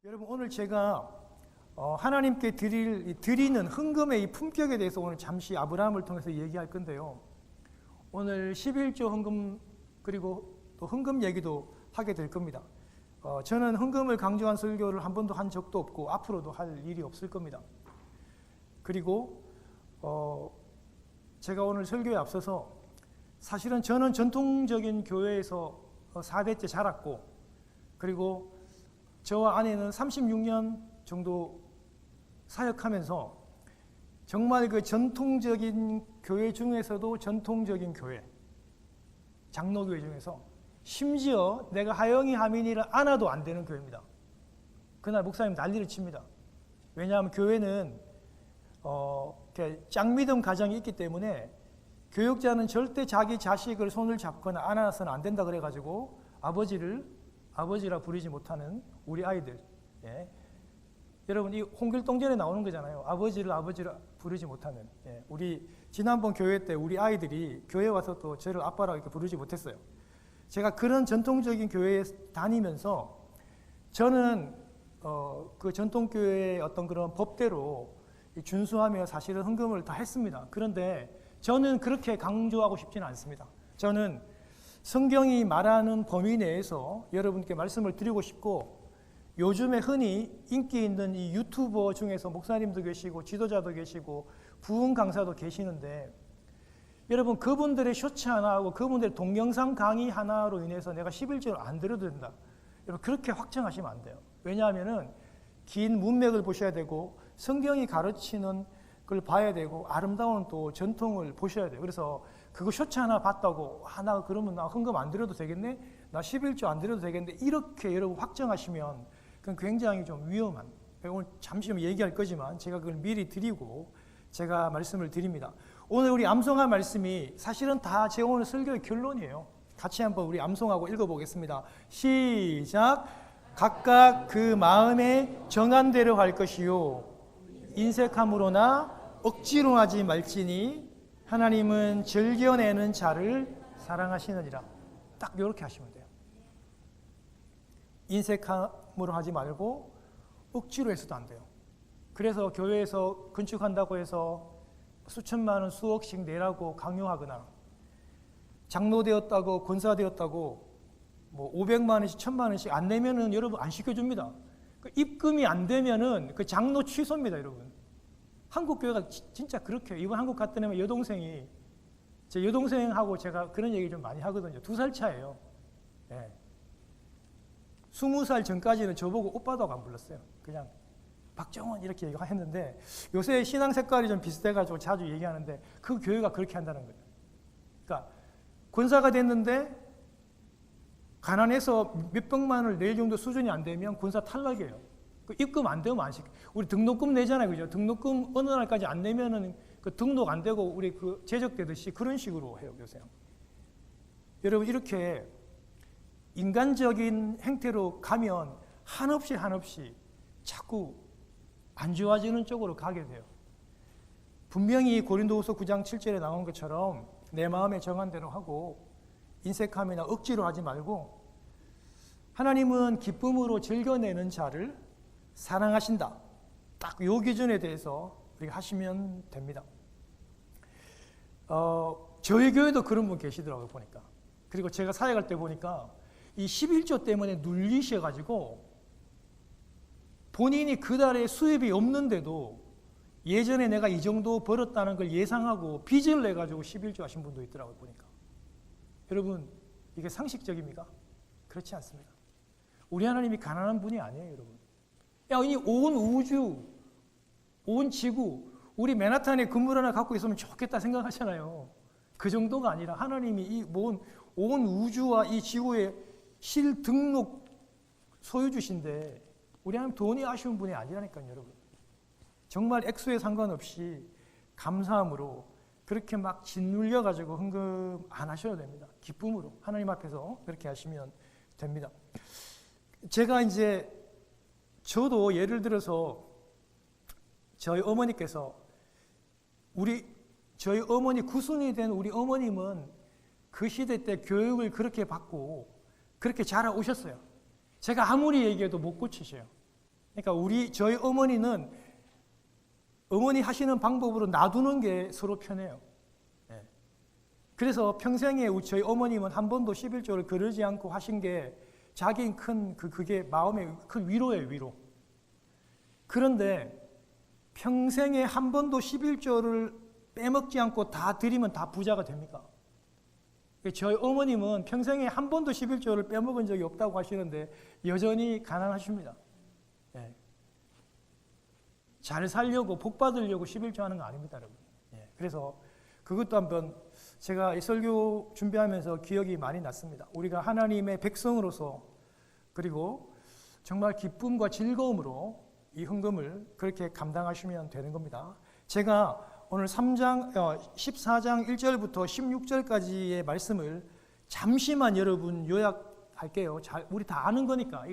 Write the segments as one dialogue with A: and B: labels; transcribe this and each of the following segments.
A: 여러분, 오늘 제가 하나님께 드리는 헌금의 이 품격에 대해서 오늘 잠시 아브라함을 통해서 얘기할 건데요. 오늘 11조 헌금 그리고 또 헌금 얘기도 하게 될 겁니다. 저는 헌금을 강조한 설교를 한 번도 한 적도 없고 앞으로도 할 일이 없을 겁니다. 그리고 제가 오늘 설교에 앞서서 사실은 저는 전통적인 교회에서 4대째 자랐고, 그리고 저와 아내는 36년 정도 사역하면서 정말 그 전통적인 교회 중에서도 전통적인 교회, 장로교회 중에서 심지어 내가 하영이 하민이를 안아도 안 되는 교회입니다. 그날 목사님 난리를 칩니다. 왜냐하면 교회는 짱믿음 가정이 있기 때문에 교육자는 절대 자기 자식을 손을 잡거나 안아서는 안 된다 그래가지고 아버지라 부르지 못하는 우리 아이들. 예. 여러분, 이 홍길동전에 나오는 거잖아요. 아버지라 부르지 못하는. 예. 우리 지난번 교회 때 우리 아이들이 교회 와서 또 저를 아빠라고 이렇게 부르지 못했어요. 제가 그런 전통적인 교회에 다니면서 저는 그 전통교회의 어떤 그런 법대로 준수하며 사실은 헌금을 다 했습니다. 그런데 저는 그렇게 강조하고 싶지는 않습니다. 저는 성경이 말하는 범위 내에서 여러분께 말씀을 드리고 싶고, 요즘에 흔히 인기 있는 이 유튜버 중에서 목사님도 계시고 지도자도 계시고 부흥 강사도 계시는데, 여러분 그분들의 쇼츠 하나하고 그분들의 동영상 강의 하나로 인해서 내가 11조를 안 드려도 된다, 여러분 그렇게 확정하시면 안 돼요. 왜냐하면은 긴 문맥을 보셔야 되고 성경이 가르치는 걸 봐야 되고 아름다운 또 전통을 보셔야 돼요. 그래서 그거 쇼츠 하나 봤다고 나 그러면 나 헌금 안 드려도 되겠네? 나 11조 안 드려도 되겠네? 이렇게 여러분 확정하시면 그건 굉장히 좀 위험한, 오늘 잠시 좀 얘기할 거지만 제가 그걸 미리 드리고 제가 말씀을 드립니다. 오늘 우리 암송할 말씀이 사실은 다 제 오늘 설교의 결론이에요. 같이 한번 우리 암송하고 읽어보겠습니다. 시작. 각각 그 마음에 정한 대로 할 것이요 인색함으로나 억지로 하지 말지니 하나님은 즐겨내는 자를 사랑하시느니라. 딱 이렇게 하시면 돼요. 인색함으로 하지 말고 억지로 해서도 안 돼요. 그래서 교회에서 건축한다고 해서 수천만 원, 수억씩 내라고 강요하거나, 장로 되었다고, 권사 되었다고 뭐 500만 원씩, 1000만 원씩 안 내면은 여러분 안 시켜줍니다. 그 입금이 안 되면은 그 장로 취소입니다, 여러분. 한국 교회가 진짜 그렇게 해요. 이번 한국 갔더니 제 여동생하고 제가 그런 얘기 좀 많이 하거든요. 2살 차예요. 예. 20살 전까지는 저보고 오빠도 안 불렀어요. 그냥 박정원 이렇게 얘기했는데 요새 신앙 색깔이 좀 비슷해가지고 자주 얘기하는데 그 교회가 그렇게 한다는 거예요. 그러니까 권사가 됐는데 가난해서 몇백만 원을 낼 정도 수준이 안 되면 권사 탈락이에요. 그 입금 안 되면 안 시켜. 우리 등록금 내잖아요, 그죠? 등록금 어느 날까지 안 내면은 그 등록 안 되고 우리 그 제적되듯이 그런 식으로 해요, 요새. 여러분, 이렇게 인간적인 행태로 가면 한없이 자꾸 안 좋아지는 쪽으로 가게 돼요. 분명히 고린도후서 9장 7절에 나온 것처럼 내 마음에 정한 대로 하고 인색함이나 억지로 하지 말고 하나님은 기쁨으로 즐겨내는 자를 사랑하신다. 딱 요 기준에 대해서 우리가 하시면 됩니다. 저희 교회도 그런 분 계시더라고요, 보니까. 그리고 제가 사역할 때 보니까 이 11조 때문에 눌리셔가지고 본인이 그 달에 수입이 없는데도 예전에 내가 이 정도 벌었다는 걸 예상하고 빚을 내가지고 11조 하신 분도 있더라고요, 보니까. 여러분, 이게 상식적입니까? 그렇지 않습니다. 우리 하나님이 가난한 분이 아니에요, 여러분. 이 온 우주, 온 지구, 우리 맨하탄에 건물 하나 갖고 있으면 좋겠다 생각하잖아요. 그 정도가 아니라 하나님이 이 온 우주와 이 지구의 실등록 소유주신데 우리 하나님 돈이 아쉬운 분이 아니라니까요, 여러분. 정말 액수에 상관없이 감사함으로 그렇게 막 짓눌려가지고 헌금 안 하셔도 됩니다. 기쁨으로 하나님 앞에서 그렇게 하시면 됩니다. 제가 이제 저도 예를 들어서 저희 어머니께서 저희 어머니 구순이 된 우리 어머님은 그 시대 때 교육을 그렇게 받고 그렇게 자라오셨어요. 제가 아무리 얘기해도 못 고치셔요. 그러니까 저희 어머니는 어머니 하시는 방법으로 놔두는 게 서로 편해요. 예. 그래서 평생에 저희 어머님은 한 번도 11조를 거르지 않고 하신 게 자기는 그게 마음의 큰 위로예요, 위로. 그런데 평생에 한 번도 11조를 빼먹지 않고 다 드리면 다 부자가 됩니까? 저희 어머님은 평생에 한 번도 11조를 빼먹은 적이 없다고 하시는데 여전히 가난하십니다. 예. 잘 살려고 복 받으려고 11조 하는 거 아닙니다, 여러분. 예. 그래서 그것도 한번 제가 이 설교 준비하면서 기억이 많이 났습니다. 우리가 하나님의 백성으로서 그리고 정말 기쁨과 즐거움으로 이 헌금을 그렇게 감당하시면 되는 겁니다. 제가 오늘 14장 1절부터 16절까지의 말씀을 잠시만 여러분 요약할게요. 우리 다 아는 거니까.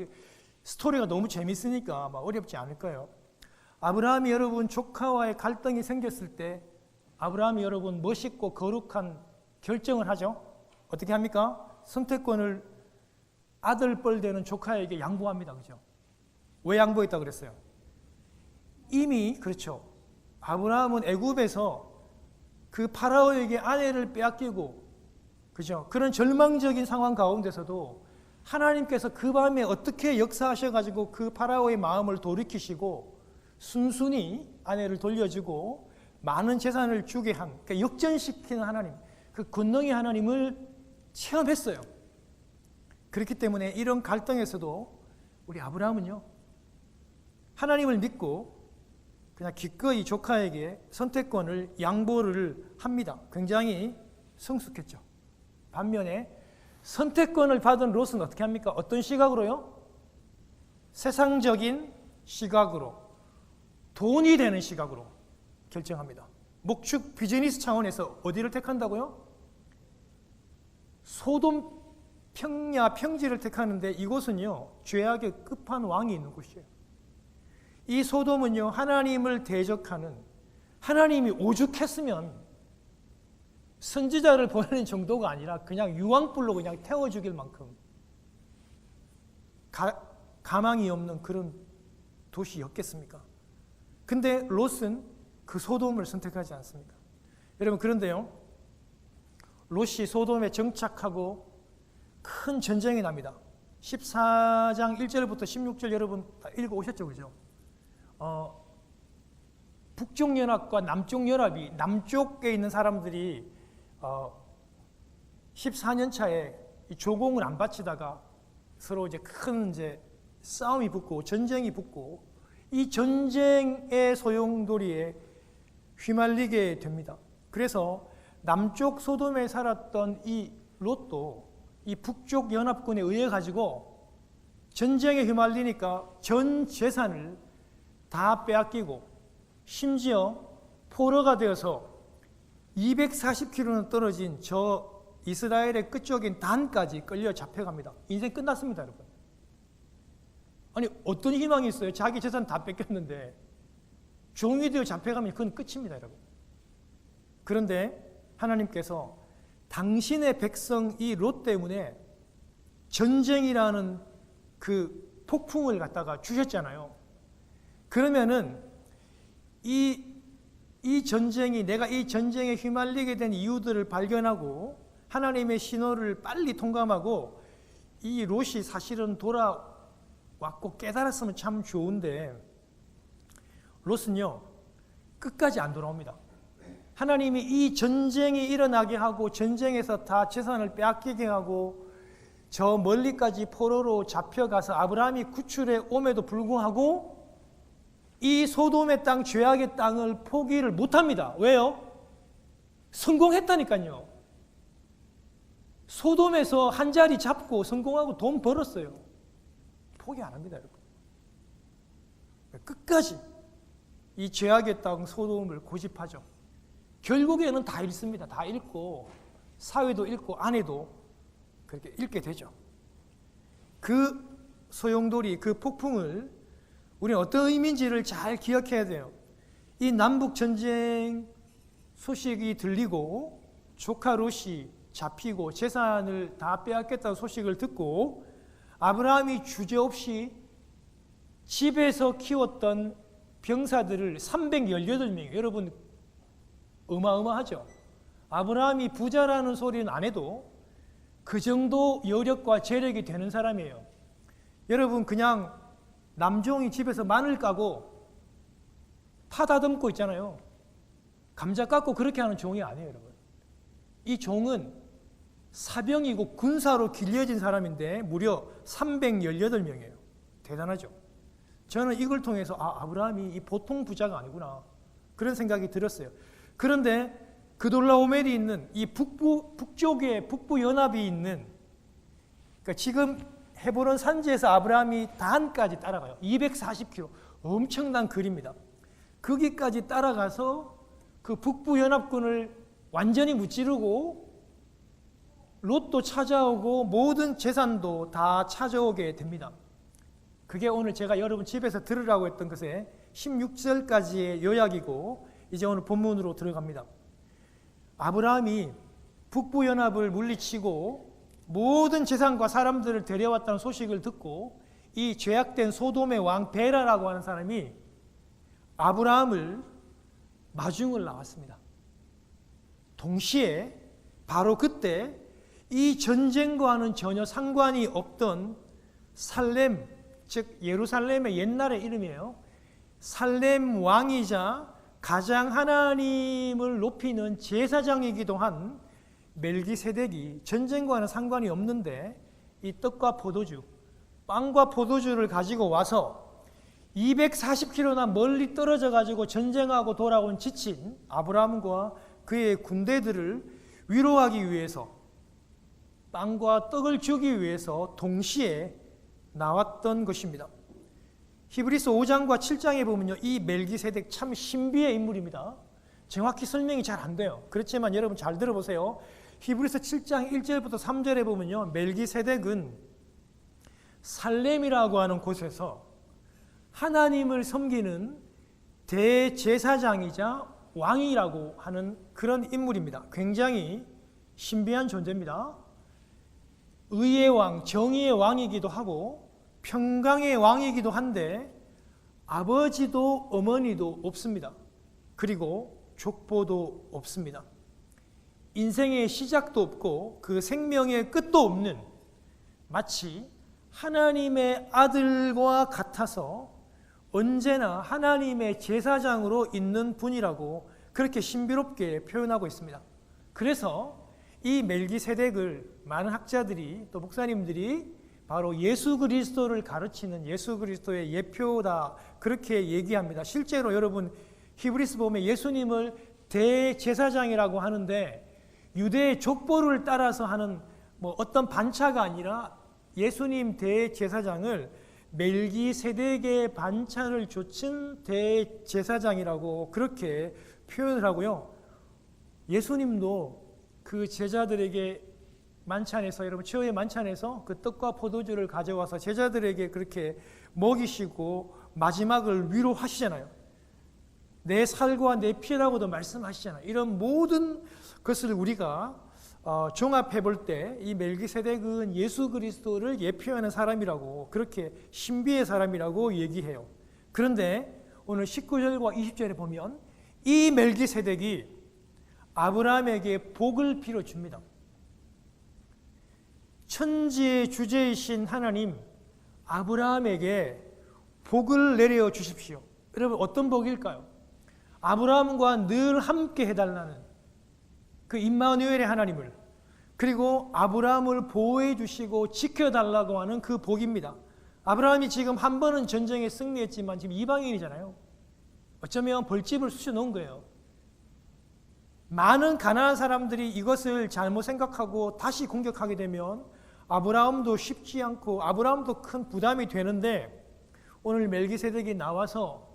A: 스토리가 너무 재밌으니까 막 어렵지 않을 거예요. 아브라함이 여러분 조카와의 갈등이 생겼을 때 아브라함이 여러분 멋있고 거룩한 결정을 하죠. 어떻게 합니까? 선택권을 아들뻘 되는 조카에게 양보합니다. 그죠? 왜 양보했다고 그랬어요? 이미 그렇죠. 아브라함은 애굽에서 그 파라오에게 아내를 빼앗기고 그죠? 그런 절망적인 상황 가운데서도 하나님께서 그 밤에 어떻게 역사하셔가지고 그 파라오의 마음을 돌이키시고 순순히 아내를 돌려주고 많은 재산을 주게 한, 그러니까 역전시키는 하나님, 그 권능의 하나님을 체험했어요. 그렇기 때문에 이런 갈등에서도 우리 아브라함은요, 하나님을 믿고 그냥 기꺼이 조카에게 선택권을 양보를 합니다. 굉장히 성숙했죠. 반면에 선택권을 받은 롯은 어떻게 합니까? 어떤 시각으로요? 세상적인 시각으로, 돈이 되는 시각으로 결정합니다. 목축 비즈니스 차원에서 어디를 택한다고요? 소돔 평야 평지를 택하는데 이곳은요, 죄악의 끝판왕이 있는 곳이에요. 이 소돔은요, 하나님을 대적하는, 하나님이 오죽했으면 선지자를 보내는 정도가 아니라 그냥 유황불로 그냥 태워 죽일 만큼 가망이 없는 그런 도시였겠습니까? 근데 롯은 그 소돔을 선택하지 않습니다. 여러분, 그런데요, 롯이 소돔에 정착하고 큰 전쟁이 납니다. 14장 1절부터 16절 여러분 다 읽어오셨죠, 그죠? 북쪽 연합과 남쪽 연합이, 남쪽에 있는 사람들이 14년 차에 이 조공을 안 바치다가 서로 이제 큰 싸움이 붙고 전쟁이 붙고 이 전쟁의 소용돌이에 휘말리게 됩니다. 그래서 남쪽 소돔에 살았던 이 롯도 이 북쪽 연합군에 의해 가지고 전쟁에 휘말리니까 전 재산을 다 빼앗기고 심지어 포로가 되어서 240km는 떨어진 저 이스라엘의 끝쪽인 단까지 끌려 잡혀갑니다. 인생 끝났습니다, 여러분. 아니, 어떤 희망이 있어요? 자기 재산 다 뺏겼는데 종이 되어 잡혀가면 그건 끝입니다, 여러분. 그런데 하나님께서 당신의 백성 이 롯 때문에 전쟁이라는 그 폭풍을 갖다가 주셨잖아요. 그러면은 이 전쟁이, 내가 이 전쟁에 휘말리게 된 이유들을 발견하고 하나님의 신호를 빨리 통감하고 이 롯이 사실은 돌아왔고 깨달았으면 참 좋은데 롯은요, 끝까지 안 돌아옵니다. 하나님이 이 전쟁이 일어나게 하고 전쟁에서 다 재산을 빼앗기게 하고 저 멀리까지 포로로 잡혀가서 아브라함이 구출해 옴에도 불구하고 이 소돔의 땅, 죄악의 땅을 포기를 못합니다. 왜요? 성공했다니까요. 소돔에서 한 자리 잡고 성공하고 돈 벌었어요. 포기 안 합니다, 여러분. 끝까지 이 죄악의 땅 소돔을 고집하죠. 결국에는 다 잃습니다. 다 잃고 사회도 잃고 아내도 그렇게 잃게 되죠. 그 소용돌이, 그 폭풍을 우리는 어떤 의미인지를 잘 기억해야 돼요. 이 남북전쟁 소식이 들리고 조카 롯이 잡히고 재산을 다 빼앗겼다는 소식을 듣고 아브라함이 주저없이 집에서 키웠던 병사들을 318명, 여러분 어마어마하죠. 아브라함이 부자라는 소리는 안 해도 그 정도 여력과 재력이 되는 사람이에요. 여러분 그냥 남종이 집에서 마늘 까고 파 다듬고 있잖아요. 감자 깎고 그렇게 하는 종이 아니에요, 여러분. 이 종은 사병이고 군사로 길려진 사람인데 무려 318명이에요. 대단하죠. 저는 이걸 통해서 아브라함이 이 보통 부자가 아니구나 그런 생각이 들었어요. 그런데 그돌라오멜이 있는 이 북쪽에 북부연합이 있는, 그러니까 지금 헤브론 산지에서 아브라함이 단까지 따라가요. 240km, 엄청난 거리입니다. 거기까지 따라가서 그 북부연합군을 완전히 무찌르고 롯도 찾아오고 모든 재산도 다 찾아오게 됩니다. 그게 오늘 제가 여러분 집에서 들으라고 했던 것의 16절까지의 요약이고, 이제 오늘 본문으로 들어갑니다. 아브라함이 북부연합을 물리치고 모든 재산과 사람들을 데려왔다는 소식을 듣고 이 죄악된 소돔의 왕 베라라고 하는 사람이 아브라함을 마중을 나왔습니다. 동시에 바로 그때 이 전쟁과는 전혀 상관이 없던 살렘, 즉 예루살렘의 옛날의 이름이에요. 살렘 왕이자 가장 하나님을 높이는 제사장이기도 한 멜기세덱이 전쟁과는 상관이 없는데 이 떡과 포도주, 빵과 포도주를 가지고 와서 240km나 멀리 떨어져 가지고 전쟁하고 돌아온 지친 아브라함과 그의 군대들을 위로하기 위해서, 빵과 떡을 주기 위해서 동시에 나왔던 것입니다. 히브리서 5장과 7장에 보면요, 이 멜기세덱 참 신비의 인물입니다. 정확히 설명이 잘 안 돼요. 그렇지만 여러분 잘 들어보세요. 히브리서 7장 1절부터 3절에 보면요, 멜기세덱은 살렘이라고 하는 곳에서 하나님을 섬기는 대제사장이자 왕이라고 하는 그런 인물입니다. 굉장히 신비한 존재입니다. 의의 왕, 정의의 왕이기도 하고 평강의 왕이기도 한데 아버지도 어머니도 없습니다. 그리고 족보도 없습니다. 인생의 시작도 없고 그 생명의 끝도 없는, 마치 하나님의 아들과 같아서 언제나 하나님의 제사장으로 있는 분이라고 그렇게 신비롭게 표현하고 있습니다. 그래서 이 멜기세덱을 많은 학자들이 또 목사님들이 바로 예수 그리스도를 가르치는 예수 그리스도의 예표다 그렇게 얘기합니다. 실제로 여러분 히브리서 보면 예수님을 대제사장이라고 하는데 유대의 족보를 따라서 하는 어떤 반차가 아니라 예수님 대제사장을 멜기세덱의 반차를 좇은 대제사장이라고 그렇게 표현을 하고요. 예수님도 그 제자들에게 만찬에서, 여러분 최후의 만찬에서 그 떡과 포도주를 가져와서 제자들에게 그렇게 먹이시고 마지막을 위로하시잖아요. 내 살과 내 피라고도 말씀하시잖아요. 이런 모든 것을 우리가 종합해 볼 때 이 멜기세덱은 예수 그리스도를 예표하는 사람이라고, 그렇게 신비의 사람이라고 얘기해요. 그런데 오늘 19절과 20절에 보면 이 멜기세덱이 아브라함에게 복을 빌어줍니다. 천지의 주제이신 하나님, 아브라함에게 복을 내려 주십시오. 여러분 어떤 복일까요? 아브라함과 늘 함께 해달라는 그 임마누엘의 하나님을, 그리고 아브라함을 보호해 주시고 지켜달라고 하는 그 복입니다. 아브라함이 지금 한 번은 전쟁에 승리했지만 지금 이방인이잖아요. 어쩌면 벌집을 쑤셔 놓은 거예요. 많은 가나안 사람들이 이것을 잘못 생각하고 다시 공격하게 되면 아브라함도 쉽지 않고 아브라함도 큰 부담이 되는데, 오늘 멜기세덱이 나와서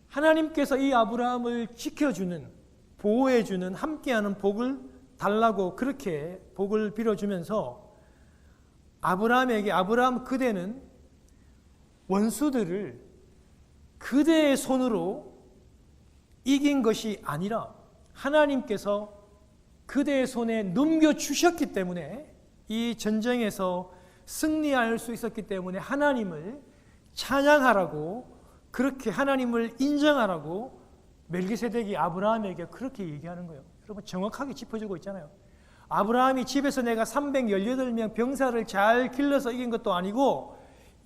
A: 하나님께서 이 아브라함을 지켜주는, 보호해주는, 함께하는 복을 달라고 그렇게 복을 빌어주면서 아브라함에게, 아브라함 그대는 원수들을 그대의 손으로 이긴 것이 아니라 하나님께서 그대의 손에 넘겨주셨기 때문에, 이 전쟁에서 승리할 수 있었기 때문에 하나님을 찬양하라고, 그렇게 하나님을 인정하라고 멜기세덱이 아브라함에게 그렇게 얘기하는 거예요. 여러분 정확하게 짚어주고 있잖아요. 아브라함이 집에서 내가 318명 병사를 잘 길러서 이긴 것도 아니고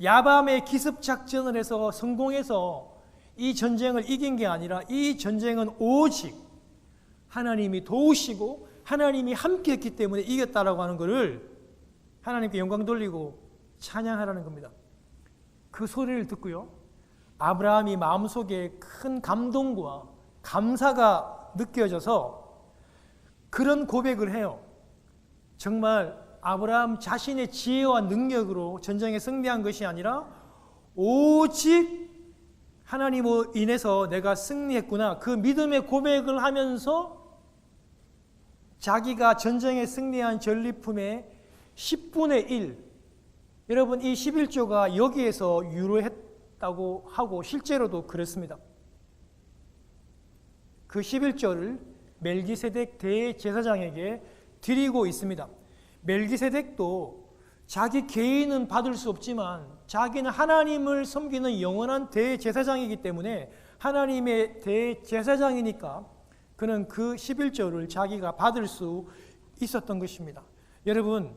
A: 야밤에 기습작전을 해서 성공해서 이 전쟁을 이긴 게 아니라 이 전쟁은 오직 하나님이 도우시고 하나님이 함께 했기 때문에 이겼다라고 하는 것을 하나님께 영광 돌리고 찬양하라는 겁니다. 그 소리를 듣고요, 아브라함이 마음속에 큰 감동과 감사가 느껴져서 그런 고백을 해요. 정말 아브라함 자신의 지혜와 능력으로 전쟁에 승리한 것이 아니라 오직 하나님으로 인해서 내가 승리했구나, 그 믿음의 고백을 하면서 자기가 전쟁에 승리한 전리품의 10분의 1, 여러분 이 11조가 여기에서 유래했다고 하고 실제로도 그렇습니다. 그 11조를 멜기세덱 대제사장에게 드리고 있습니다. 멜기세덱도 자기 개인은 받을 수 없지만 자기는 하나님을 섬기는 영원한 대제사장이기 때문에 하나님의 대제사장이니까 그는 그 11조를 자기가 받을 수 있었던 것입니다. 여러분,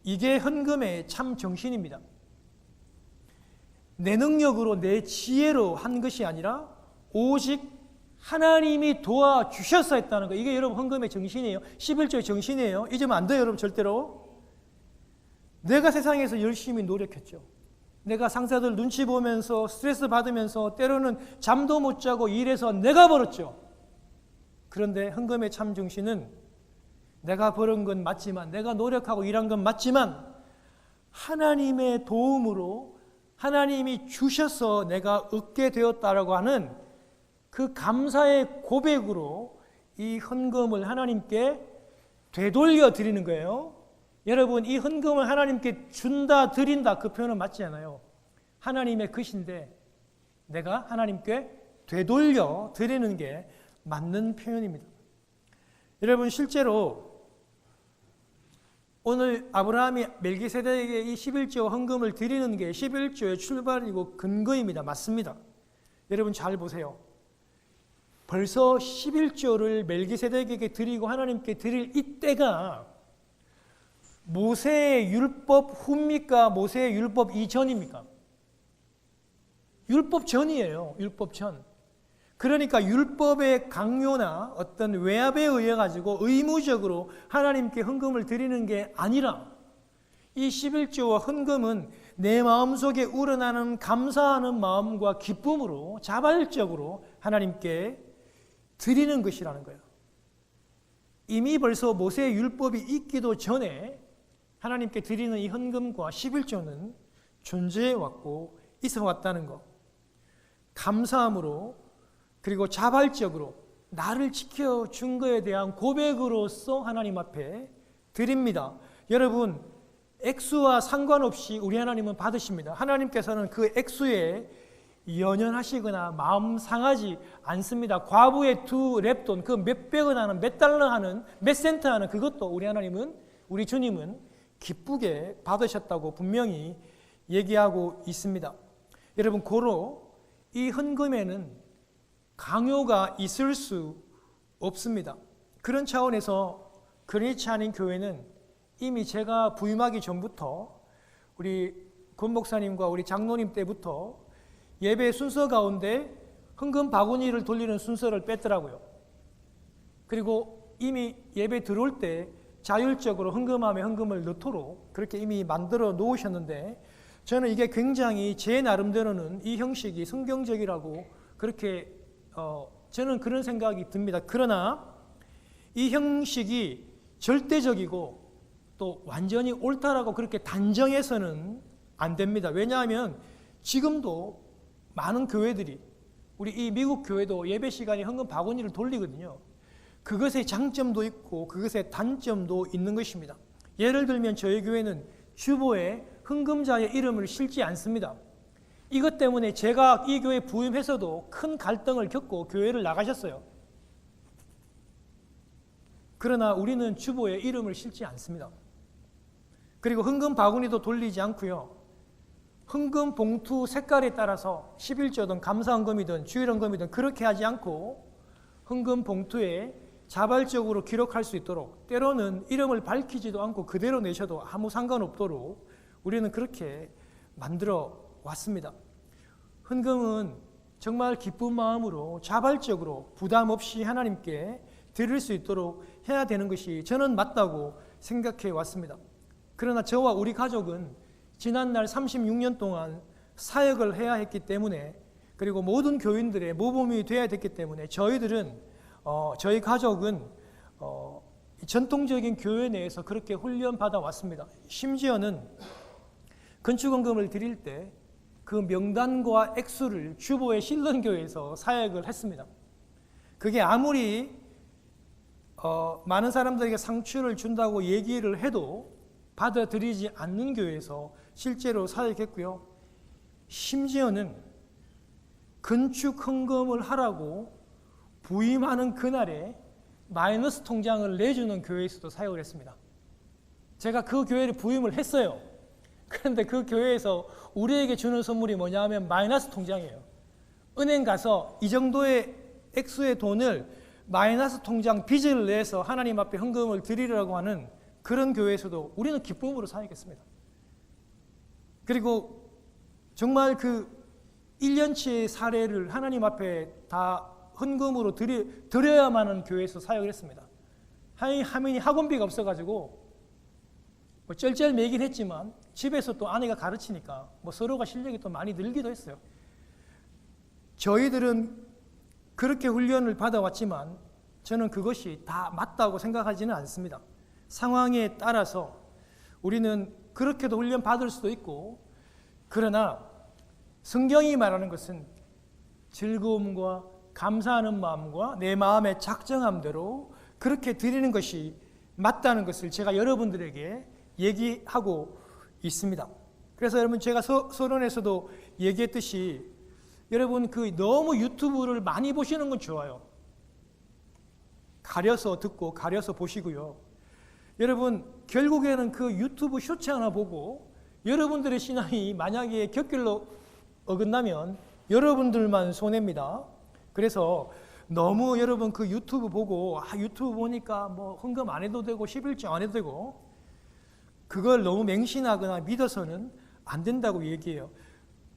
A: 이게 헌금의 참 정신입니다. 내 능력으로 내 지혜로 한 것이 아니라 오직 하나님이 도와주셔서 했다는 거. 이게 여러분 헌금의 정신이에요. 11조의 정신이에요. 잊으면 안 돼요, 여러분 절대로. 내가 세상에서 열심히 노력했죠. 내가 상사들 눈치 보면서 스트레스 받으면서 때로는 잠도 못 자고 일해서 내가 벌었죠. 그런데 헌금의 참 정신은 내가 벌은 건 맞지만, 내가 노력하고 일한 건 맞지만 하나님의 도움으로 하나님이 주셔서 내가 얻게 되었다라고 하는 그 감사의 고백으로 이 헌금을 하나님께 되돌려 드리는 거예요. 여러분, 이 헌금을 하나님께 준다, 드린다, 그 표현은 맞지 않아요. 하나님의 것인데 내가 하나님께 되돌려 드리는 게 맞는 표현입니다. 여러분, 실제로 오늘 아브라함이 멜기세덱에게 이 11조 헌금을 드리는 게 11조의 출발이고 근거입니다. 맞습니다. 여러분 잘 보세요. 벌써 11조를 멜기세덱에게 드리고 하나님께 드릴 이때가 모세의 율법 후입니까? 모세의 율법 이전입니까? 율법 전이에요. 율법 전. 그러니까 율법의 강요나 어떤 외압에 의해 가지고 의무적으로 하나님께 헌금을 드리는 게 아니라 이 11조와 헌금은 내 마음속에 우러나는 감사하는 마음과 기쁨으로 자발적으로 하나님께 드리는 것이라는 거예요. 이미 벌써 모세의 율법이 있기도 전에 하나님께 드리는 이 헌금과 11조는 존재해 왔고 있어 왔다는 것. 감사함으로 그리고 자발적으로 나를 지켜준 것에 대한 고백으로서 하나님 앞에 드립니다. 여러분, 액수와 상관없이 우리 하나님은 받으십니다. 하나님께서는 그 액수에 연연하시거나 마음 상하지 않습니다. 과부의 2렙돈, 그 몇백원 하는, 몇 달러 하는, 몇 센트 하는 그것도 우리 하나님은, 우리 주님은 기쁘게 받으셨다고 분명히 얘기하고 있습니다. 여러분, 고로 이 헌금에는 강요가 있을 수 없습니다. 그런 차원에서 그렇지 않은 교회는 이미 제가 부임하기 전부터 우리 권 목사님과 우리 장로님 때부터 예배 순서 가운데 헌금 바구니를 돌리는 순서를 뺐더라고요. 그리고 이미 예배 들어올 때 자율적으로 헌금함에 헌금을 넣도록 그렇게 이미 만들어 놓으셨는데 저는 이게 굉장히 제 나름대로는 이 형식이 성경적이라고 그렇게 저는 그런 생각이 듭니다. 그러나 이 형식이 절대적이고 또 완전히 옳다라고 그렇게 단정해서는 안 됩니다. 왜냐하면 지금도 많은 교회들이, 우리 이 미국 교회도 예배 시간에 헌금 바구니를 돌리거든요. 그것의 장점도 있고 그것의 단점도 있는 것입니다. 예를 들면 저희 교회는 주보에 헌금자의 이름을 실지 않습니다. 이것 때문에 제가 이 교회 부임해서도 큰 갈등을 겪고 교회를 나가셨어요. 그러나 우리는 주보에 이름을 실지 않습니다. 그리고 헌금 바구니도 돌리지 않고요. 헌금 봉투 색깔에 따라서 11조든 감사헌금이든 주일헌금이든 그렇게 하지 않고 헌금 봉투에 자발적으로 기록할 수 있도록, 때로는 이름을 밝히지도 않고 그대로 내셔도 아무 상관없도록 우리는 그렇게 만들어 왔습니다. 헌금은 정말 기쁜 마음으로 자발적으로 부담 없이 하나님께 드릴 수 있도록 해야 되는 것이 저는 맞다고 생각해 왔습니다. 그러나 저와 우리 가족은 지난날 36년 동안 사역을 해야 했기 때문에, 그리고 모든 교인들의 모범이 되어야 됐기 때문에 저희 가족은 전통적인 교회 내에서 그렇게 훈련받아 왔습니다. 심지어는 건축헌금을 드릴 때 그 명단과 액수를 주보에 실는 교회에서 사역을 했습니다. 그게 아무리 많은 사람들에게 상추를 준다고 얘기를 해도 받아들이지 않는 교회에서 실제로 사역했고요. 심지어는 건축 헌금을 하라고 부임하는 그날에 마이너스 통장을 내주는 교회에서도 사역을 했습니다. 제가 그 교회를 부임을 했어요. 그런데 그 교회에서 우리에게 주는 선물이 뭐냐 하면 마이너스 통장이에요. 은행 가서 이 정도의 액수의 돈을 마이너스 통장 빚을 내서 하나님 앞에 헌금을 드리려고 하는 그런 교회에서도 우리는 기쁨으로 사역했습니다. 그리고 정말 그 1년치의 사례를 하나님 앞에 다 헌금으로 드려야만 하는 교회에서 사역을 했습니다. 하민이 학원비가 없어가지고 뭐 쩔쩔매긴 했지만 집에서 또 아내가 가르치니까 뭐 서로가 실력이 또 많이 늘기도 했어요. 저희들은 그렇게 훈련을 받아왔지만 저는 그것이 다 맞다고 생각하지는 않습니다. 상황에 따라서 우리는 그렇게도 훈련 받을 수도 있고, 그러나 성경이 말하는 것은 즐거움과 감사하는 마음과 내 마음의 작정함대로 그렇게 드리는 것이 맞다는 것을 제가 여러분들에게 얘기하고 있습니다. 그래서 여러분, 제가 서론에서도 얘기했듯이 여러분 너무 유튜브를 많이 보시는 건 좋아요. 가려서 듣고 가려서 보시고요. 여러분, 결국에는 그 유튜브 쇼츠 하나 보고 여러분들의 신앙이 만약에 곁길로 어긋나면 여러분들만 손해입니다. 그래서 너무 여러분 그 유튜브 보고 유튜브 보니까 뭐 헌금 안 해도 되고 11조 안 해도 되고 그걸 너무 맹신하거나 믿어서는 안 된다고 얘기해요.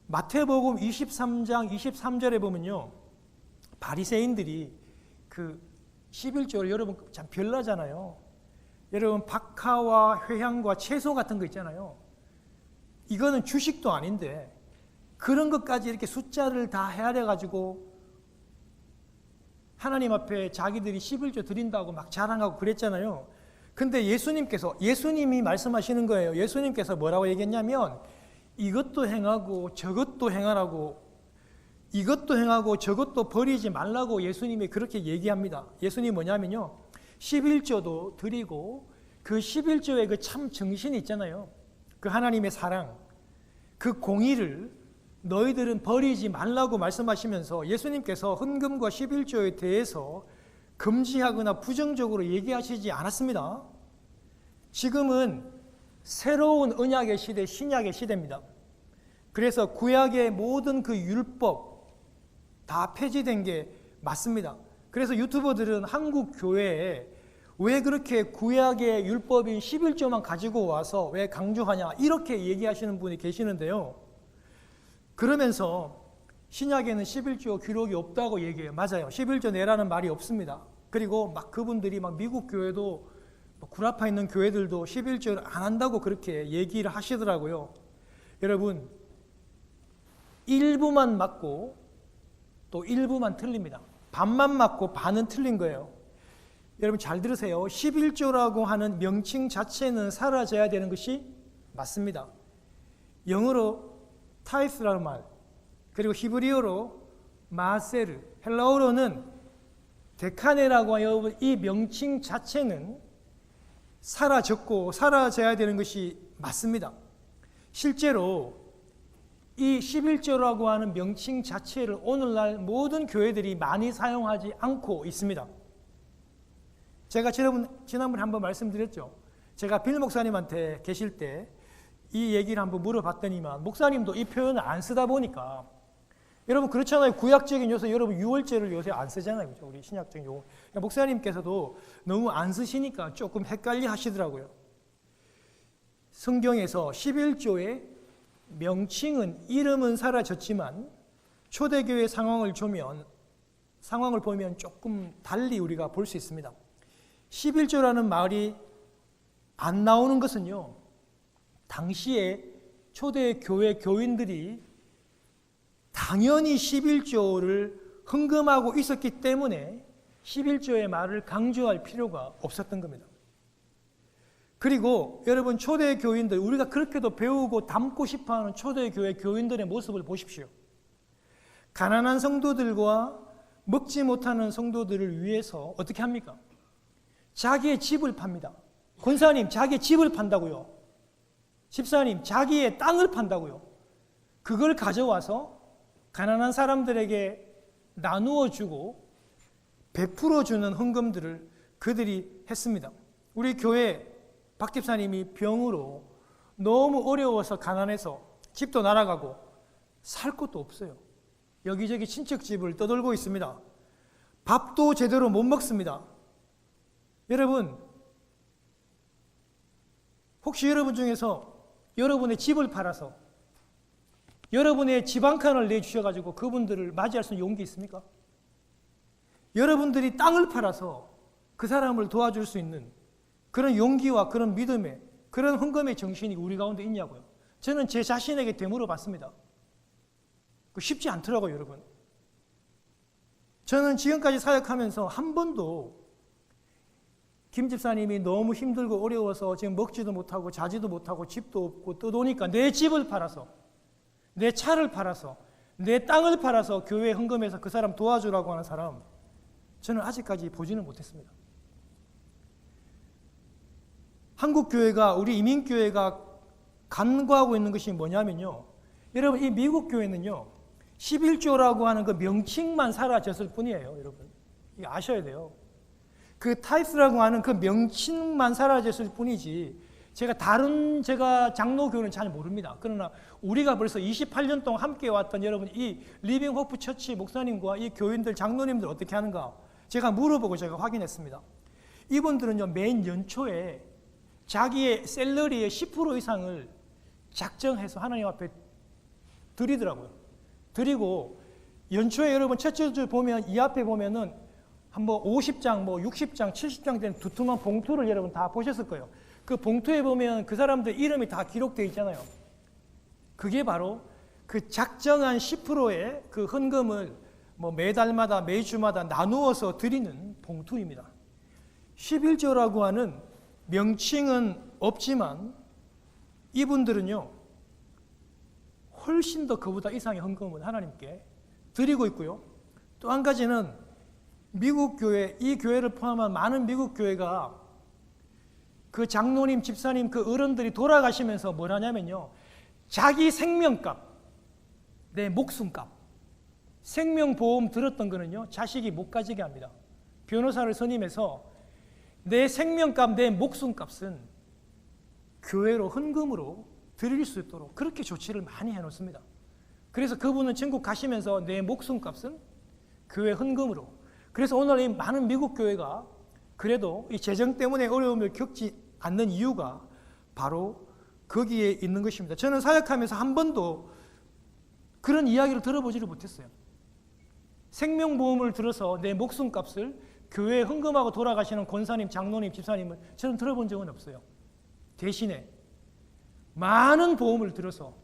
A: 마태복음 23장 23절에 보면요, 바리새인들이 그 11조를 여러분 참 별나잖아요. 여러분 박하와 회향과 채소 같은 거 있잖아요. 이거는 주식도 아닌데 그런 것까지 이렇게 숫자를 다 헤아려가지고 하나님 앞에 자기들이 11조 드린다고 막 자랑하고 그랬잖아요. 근데 예수님이 말씀하시는 거예요. 예수님께서 뭐라고 얘기했냐면 이것도 행하고 저것도 행하라고, 이것도 행하고 저것도 버리지 말라고 예수님이 그렇게 얘기합니다. 예수님이 뭐냐면요, 11조도 드리고 그 11조의 그 참 정신이 있잖아요. 그 하나님의 사랑, 그 공의를 너희들은 버리지 말라고 말씀하시면서 예수님께서 헌금과 11조에 대해서 금지하거나 부정적으로 얘기하시지 않았습니다. 지금은 새로운 언약의 시대, 신약의 시대입니다. 그래서 구약의 모든 그 율법 다 폐지된 게 맞습니다. 그래서 유튜버들은 한국 교회에 왜 그렇게 구약의 율법인 11조만 가지고 와서 왜 강조하냐 이렇게 얘기하시는 분이 계시는데요. 그러면서 신약에는 11조 기록이 없다고 얘기해요. 맞아요. 11조 내라는 말이 없습니다. 그리고 막 그분들이 막 미국 교회도 구라파 있는 교회들도 11조를 안 한다고 그렇게 얘기를 하시더라고요. 여러분, 일부만 맞고 또 일부만 틀립니다. 반만 맞고 반은 틀린 거예요. 여러분 잘 들으세요. 11조라고 하는 명칭 자체는 사라져야 되는 것이 맞습니다. 영어로 타이스라는 말, 그리고 히브리어로 마세르, 헬라어로는 데카네라고 하여 이 명칭 자체는 사라졌고 사라져야 되는 것이 맞습니다. 실제로 이 11조라고 하는 명칭 자체를 오늘날 모든 교회들이 많이 사용하지 않고 있습니다. 제가 지난번에 한번 말씀드렸죠. 제가 빌 목사님한테 계실 때 이 얘기를 한번 물어봤더니만 목사님도 이 표현을 안 쓰다 보니까 여러분 그렇잖아요. 구약적인 요소 여러분 유월절을 요새 안 쓰잖아요. 그렇죠? 우리 신약적인 용어. 그러니까 목사님께서도 너무 안 쓰시니까 조금 헷갈려 하시더라고요. 성경에서 11조의 명칭은 이름은 사라졌지만 초대교회 상황을 보면 조금 달리 우리가 볼 수 있습니다. 11조라는 말이 안 나오는 것은요. 당시에 초대교회 교인들이 당연히 11조를 헌금하고 있었기 때문에 11조의 말을 강조할 필요가 없었던 겁니다. 그리고 여러분 초대교인들, 우리가 그렇게도 배우고 닮고 싶어하는 초대교회 교인들의 모습을 보십시오. 가난한 성도들과 먹지 못하는 성도들을 위해서 어떻게 합니까? 자기의 집을 팝니다. 권사님, 자기의 집을 판다고요. 집사님, 자기의 땅을 판다고요. 그걸 가져와서 가난한 사람들에게 나누어 주고 베풀어 주는 헌금들을 그들이 했습니다. 우리 교회 박 집사님이 병으로 너무 어려워서 가난해서 집도 날아가고 살 것도 없어요. 여기저기 친척집을 떠돌고 있습니다. 밥도 제대로 못 먹습니다. 여러분, 혹시 여러분 중에서 여러분의 집을 팔아서 여러분의 집 한 칸을 내주셔가지고 그분들을 맞이할 수 있는 용기 있습니까? 여러분들이 땅을 팔아서 그 사람을 도와줄 수 있는 그런 용기와 그런 믿음의 그런 헌금의 정신이 우리 가운데 있냐고요. 저는 제 자신에게 되물어 봤습니다. 쉽지 않더라고요, 여러분. 저는 지금까지 사역하면서 한 번도 김 집사님이 너무 힘들고 어려워서 지금 먹지도 못하고 자지도 못하고 집도 없고 떠도니까 내 집을 팔아서 내 차를 팔아서 내 땅을 팔아서 교회 헌금해서 그 사람 도와주라고 하는 사람 저는 아직까지 보지는 못했습니다. 한국교회가 우리 이민교회가 간과하고 있는 것이 뭐냐면요. 여러분 이 미국 교회는요. 11조라고 하는 그 명칭만 사라졌을 뿐이에요. 여러분 이거 아셔야 돼요. 그 타이스라고 하는 그 명칭만 사라졌을 뿐이지 제가 장로교회는 잘 모릅니다. 그러나 우리가 벌써 28년 동안 함께 왔던 여러분 이 리빙 호프 처치 목사님과 이 교인들 장로님들 어떻게 하는가 제가 물어보고 제가 확인했습니다. 이분들은요 매년 연초에 자기의 샐러리의 10% 이상을 작정해서 하나님 앞에 드리더라고요. 드리고 연초에 여러분 첫째 주 보면 이 앞에 보면은 한 50장, 60장, 70장 된 두툼한 봉투를 여러분 다 보셨을 거예요. 그 봉투에 보면 그 사람들 이름이 다 기록되어 있잖아요. 그게 바로 그 작정한 10%의 그 헌금을 매달마다 매주마다 나누어서 드리는 봉투입니다. 11조라고 하는 명칭은 없지만 이분들은요 훨씬 더 그보다 이상의 헌금을 하나님께 드리고 있고요. 또 한 가지는 미국 교회, 이 교회를 포함한 많은 미국 교회가 그 장로님, 집사님, 그 어른들이 돌아가시면서 뭘 하냐면요. 자기 생명값, 내 목숨값, 생명보험 들었던 거는요. 자식이 못 가지게 합니다. 변호사를 선임해서 내 생명값, 내 목숨값은 교회로 헌금으로 드릴 수 있도록 그렇게 조치를 많이 해놓습니다. 그래서 그분은 천국 가시면서 내 목숨값은 교회 헌금으로. 그래서 오늘 이 많은 미국 교회가 그래도 이 재정 때문에 어려움을 겪지 않는 이유가 바로 거기에 있는 것입니다. 저는 사역하면서 한 번도 그런 이야기를 들어보지를 못했어요. 생명보험을 들어서 내 목숨값을 교회에 헌금하고 돌아가시는 권사님, 장로님, 집사님을 저는 들어본 적은 없어요. 대신에 많은 보험을 들어서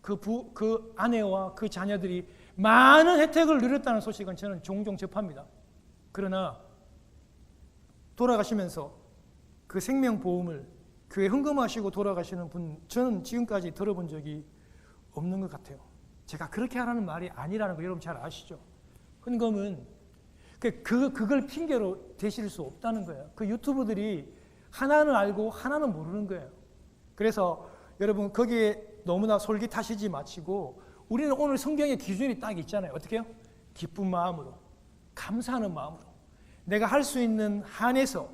A: 그 아내와 그 자녀들이 많은 혜택을 누렸다는 소식은 저는 종종 접합니다. 그러나 돌아가시면서 그 생명보험을 교회 헌금하시고 돌아가시는 분 저는 지금까지 들어본 적이 없는 것 같아요. 제가 그렇게 하라는 말이 아니라는 거 여러분 잘 아시죠? 헌금은 그걸 핑계로 대실 수 없다는 거예요. 그 유튜브들이 하나는 알고 하나는 모르는 거예요. 그래서 여러분 거기에 너무나 솔깃하시지 마시고 우리는 오늘 성경의 기준이 딱 있잖아요. 어떻게 해요? 기쁜 마음으로, 감사하는 마음으로 내가 할 수 있는 한에서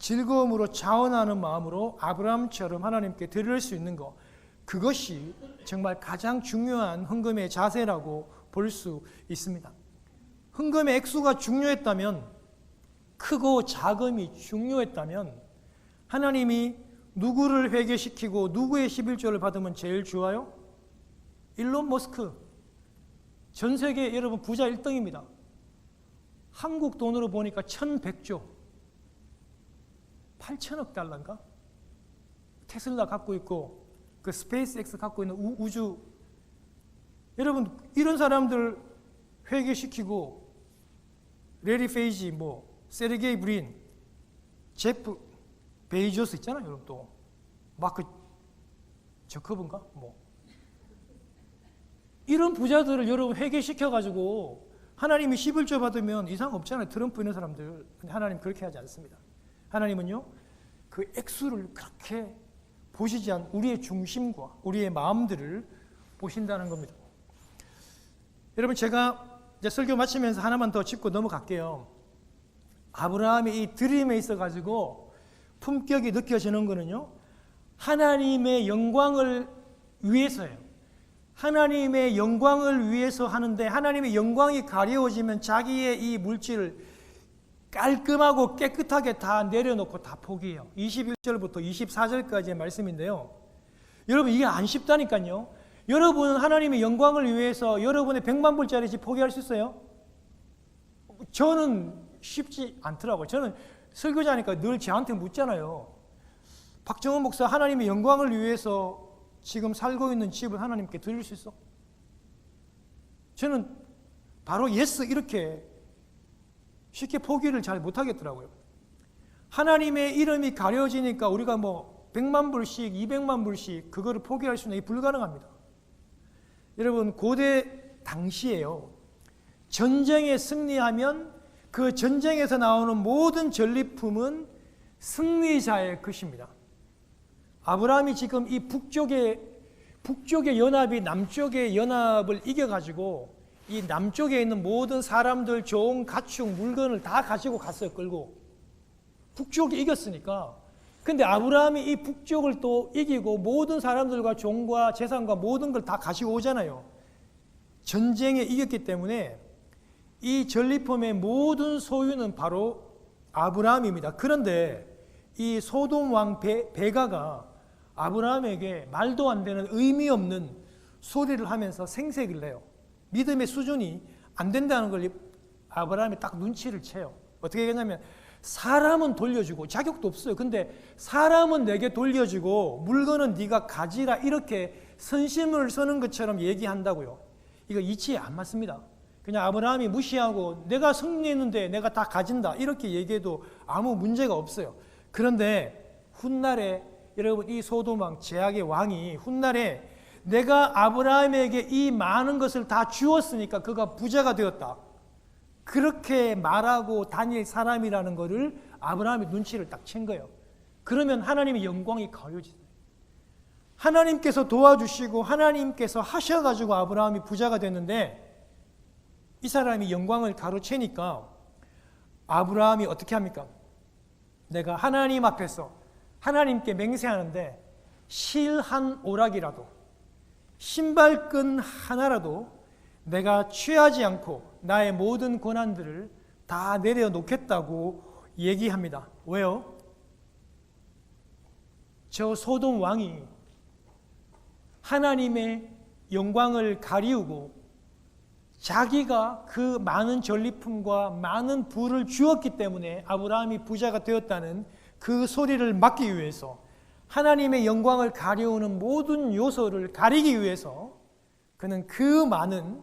A: 즐거움으로 자원하는 마음으로 아브라함처럼 하나님께 드릴 수 있는 것, 그것이 정말 가장 중요한 헌금의 자세라고 볼 수 있습니다. 헌금의 액수가 중요했다면, 크고 작음이 중요했다면 하나님이 누구를 회개시키고 누구의 11조를 받으면 제일 좋아요? 일론 머스크. 전 세계 여러분 부자 1등입니다. 한국 돈으로 보니까 1100조. 8천억 달러인가? 테슬라 갖고 있고 그 스페이스X 갖고 있는 우주. 여러분 이런 사람들 회개시키고 레리 페이지, 세르게이 브린, 제프 베이조스 있잖아요. 여러분 또 마크 저커버인가? 이런 부자들을 여러분 회개시켜가지고 하나님이 11조 받으면 이상 없잖아요. 트럼프 이런 사람들. 근데 하나님 그렇게 하지 않습니다. 하나님은요, 그 액수를 그렇게 보시지 않고 우리의 중심과 우리의 마음들을 보신다는 겁니다. 여러분 제가 이제 설교 마치면서 하나만 더 짚고 넘어갈게요. 아브라함이 이 드림에 있어가지고 품격이 느껴지는 거는요, 하나님의 영광을 위해서예요. 하나님의 영광을 위해서 하는데 하나님의 영광이 가려워지면 자기의 이 물질을 깔끔하고 깨끗하게 다 내려놓고 다 포기해요. 21절부터 24절까지의 말씀인데요. 여러분 이게 안 쉽다니까요. 여러분은 하나님의 영광을 위해서 여러분의 100만 불짜리 집 포기할 수 있어요? 저는 쉽지 않더라고요. 저는 설교자니까 늘 저한테 묻잖아요. 박정은 목사, 하나님의 영광을 위해서 지금 살고 있는 집을 하나님께 드릴 수 있어? 저는 바로 예스 이렇게 쉽게 포기를 잘 못하겠더라고요. 하나님의 이름이 가려지니까 우리가 100만 불씩 200만 불씩 그거를 포기할 수는 불가능합니다. 여러분 고대 당시에요, 전쟁에 승리하면 그 전쟁에서 나오는 모든 전리품은 승리자의 것입니다. 아브라함이 지금 이 북쪽의 연합이 남쪽의 연합을 이겨가지고 이 남쪽에 있는 모든 사람들, 종, 가축, 물건을 다 가지고 갔어요. 끌고. 북쪽이 이겼으니까. 근데 아브라함이 이 북쪽을 또 이기고 모든 사람들과 종과 재산과 모든 걸 다 가지고 오잖아요. 전쟁에 이겼기 때문에 이 전리품의 모든 소유는 바로 아브라함입니다. 그런데 이 소돔 왕 베가가 아브라함에게 말도 안 되는 의미 없는 소리를 하면서 생색을 내요. 믿음의 수준이 안 된다는 걸 아브라함이 딱 눈치를 채요. 어떻게 했냐면 사람은 돌려주고, 자격도 없어요. 근데 사람은 내게 돌려주고 물건은 네가 가지라, 이렇게 선심을 서는 것처럼 얘기한다고요. 이거 이치에 안 맞습니다. 그냥 아브라함이 무시하고 내가 승리했는데 내가 다 가진다 이렇게 얘기해도 아무 문제가 없어요. 그런데 훗날에 여러분 이 소돔 왕, 제약의 왕이 훗날에 내가 아브라함에게 이 많은 것을 다 주었으니까 그가 부자가 되었다, 그렇게 말하고 다닐 사람이라는 것을 아브라함이 눈치를 딱 챈 거예요. 그러면 하나님의 영광이 가려지죠. 하나님께서 도와주시고 하나님께서 하셔가지고 아브라함이 부자가 됐는데 이 사람이 영광을 가로채니까 아브라함이 어떻게 합니까? 내가 하나님 앞에서 하나님께 맹세하는데 실 한 오락이라도, 신발끈 하나라도 내가 취하지 않고 나의 모든 고난들을 다 내려놓겠다고 얘기합니다. 왜요? 저 소돔 왕이 하나님의 영광을 가리우고 자기가 그 많은 전리품과 많은 부를 주었기 때문에 아브라함이 부자가 되었다는 그 소리를 막기 위해서, 하나님의 영광을 가려우는 모든 요소를 가리기 위해서 그는 그 많은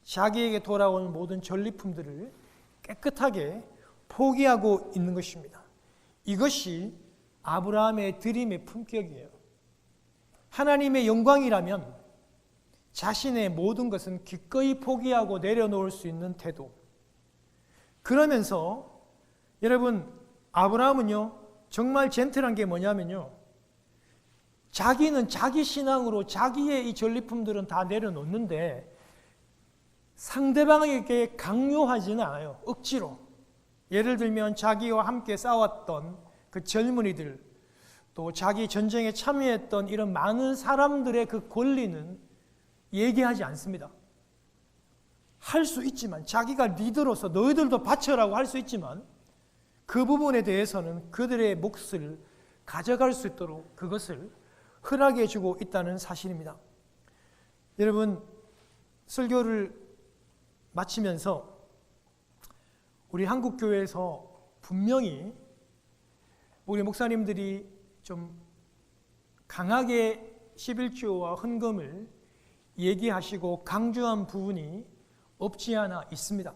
A: 자기에게 돌아온 모든 전리품들을 깨끗하게 포기하고 있는 것입니다. 이것이 아브라함의 드림의 품격이에요. 하나님의 영광이라면 자신의 모든 것은 기꺼이 포기하고 내려놓을 수 있는 태도. 그러면서 여러분 아브라함은요 정말 젠틀한 게 뭐냐면요, 자기는 자기 신앙으로 자기의 이 전리품들은 다 내려놓는데 상대방에게 강요하지는 않아요. 억지로. 예를 들면 자기와 함께 싸웠던 그 젊은이들, 또 자기 전쟁에 참여했던 이런 많은 사람들의 그 권리는 얘기하지 않습니다. 할 수 있지만, 자기가 리더로서 너희들도 바쳐라고 할 수 있지만 그 부분에 대해서는 그들의 몫을 가져갈 수 있도록 그것을 허락해 주고 있다는 사실입니다. 여러분, 설교를 마치면서 우리 한국교회에서 분명히 우리 목사님들이 좀 강하게 11조와 헌금을 얘기하시고 강조한 부분이 없지 않아 있습니다.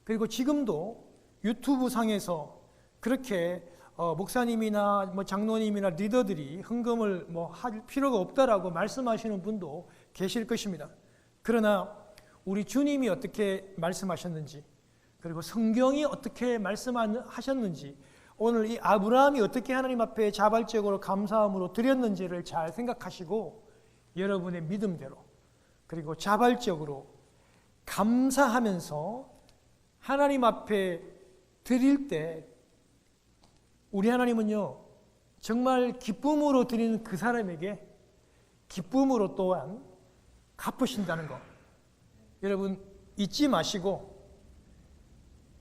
A: 그리고 지금도 유튜브 상에서 그렇게 목사님이나 뭐 장로님이나 리더들이 헌금을 뭐 할 필요가 없다라고 말씀하시는 분도 계실 것입니다. 그러나 우리 주님이 어떻게 말씀하셨는지, 그리고 성경이 어떻게 말씀하셨는지, 오늘 이 아브라함이 어떻게 하나님 앞에 자발적으로 감사함으로 드렸는지를 잘 생각하시고 여러분의 믿음대로, 그리고 자발적으로 감사하면서 하나님 앞에 드릴 때 우리 하나님은요, 정말 기쁨으로 드리는 그 사람에게 기쁨으로 또한 갚으신다는 것, 여러분 잊지 마시고,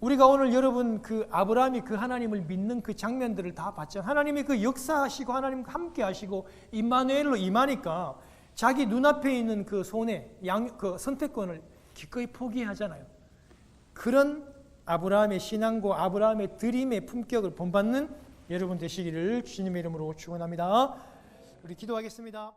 A: 우리가 오늘 여러분 그 아브라함이 그 하나님을 믿는 그 장면들을 다 봤죠. 하나님이 그 역사하시고 하나님과 함께 하시고 임마누엘로 임하니까 자기 눈앞에 있는 그 손에 그 선택권을 기꺼이 포기하잖아요. 그런 아브라함의 신앙과 아브라함의 드림의 품격을 본받는 여러분 되시기를 주님의 이름으로 축원합니다. 우리 기도하겠습니다.